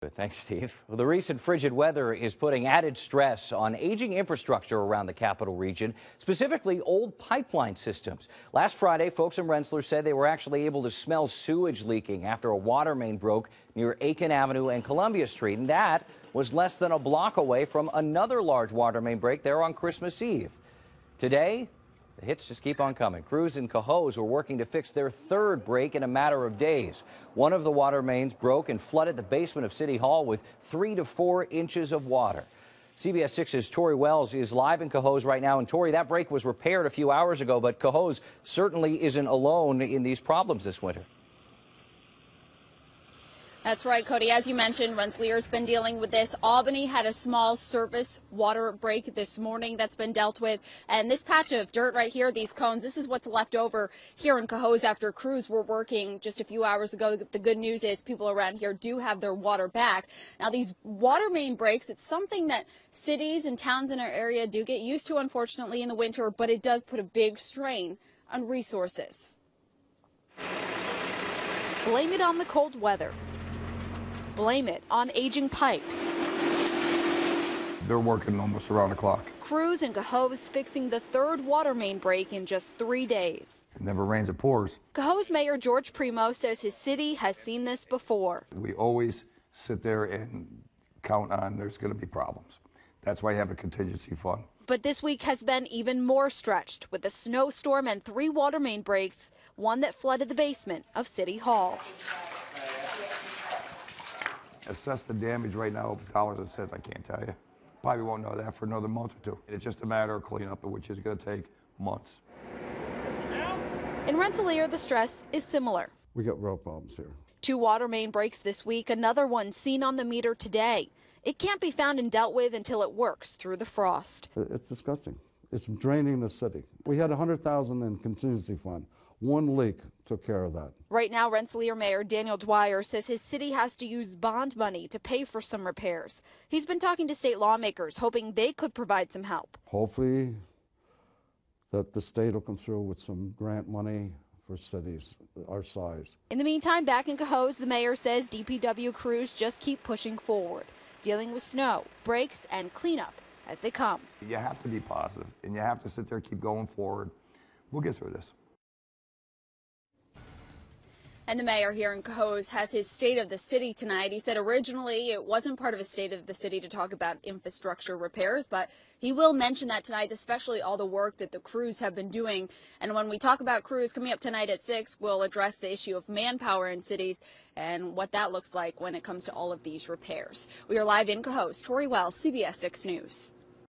Thanks, Steve. Well, the recent frigid weather is putting added stress on aging infrastructure around the capital region, specifically old pipeline systems. Last Friday, folks in Rensselaer said they were actually able to smell sewage leaking after a water main broke near Aiken Avenue and Columbia Street, and that was less than a block away from another large water main break there on Christmas Eve. Today, the hits just keep on coming. Crews in Cohoes were working to fix their third break in a matter of days. One of the water mains broke and flooded the basement of City Hall with 3 to 4 inches of water. CBS 6's TORIE Wells is live in Cohoes right now. And TORIE, that break was repaired a few hours ago, but Cohoes certainly isn't alone in these problems this winter. That's right, Cody. As you mentioned, Rensselaer's been dealing with this. Albany had a small surface water break this morning that's been dealt with. And this patch of dirt right here, these cones, this is what's left over here in Cohoes after crews were working just a few hours ago. The good news is people around here do have their water back. Now, these water main breaks, it's something that cities and towns in our area do get used to, unfortunately, in the winter, but it does put a big strain on resources. Blame it on the cold weather. Blame it on aging pipes. They're working almost around the clock. Crews in Cohoes fixing the third water main break in just 3 days. It never rains, it pours. Cohoes Mayor George Primeau says his city has seen this before. We always sit there and count on there's going to be problems. That's why you have a contingency fund. But this week has been even more stretched with a snowstorm and 3 water main breaks, one that flooded the basement of City Hall. Assess the damage right now, dollars and cents, I can't tell you. Probably won't know that for another month or two. It's just a matter of cleanup, which is going to take months. In Rensselaer, the stress is similar. We got real problems here. 2 water main breaks this week, another one seen on the meter today. It can't be found and dealt with until it works through the frost. It's disgusting. It's draining the city. We had $100,000 in contingency fund. One leak took care of that. Right now, Rensselaer Mayor DWYER says his city has to use bond money to pay for some repairs. He's been talking to state lawmakers, hoping they could provide some help. Hopefully that the state will come through with some grant money for cities our size. In the meantime, back in Cohoes, the mayor says DPW crews just keep pushing forward, dealing with snow, breaks, and cleanup as they come. You have to be positive, and you have to sit there, keep going forward. We'll get through this. And the mayor here in Cohoes has his State of the City tonight. He said originally it wasn't part of a State of the City to talk about infrastructure repairs, but he will mention that tonight, especially all the work that the crews have been doing. And when we talk about crews coming up tonight at 6, we'll address the issue of manpower in cities and what that looks like when it comes to all of these repairs. We are live in Cohoes. TORIE Wells, CBS 6 News.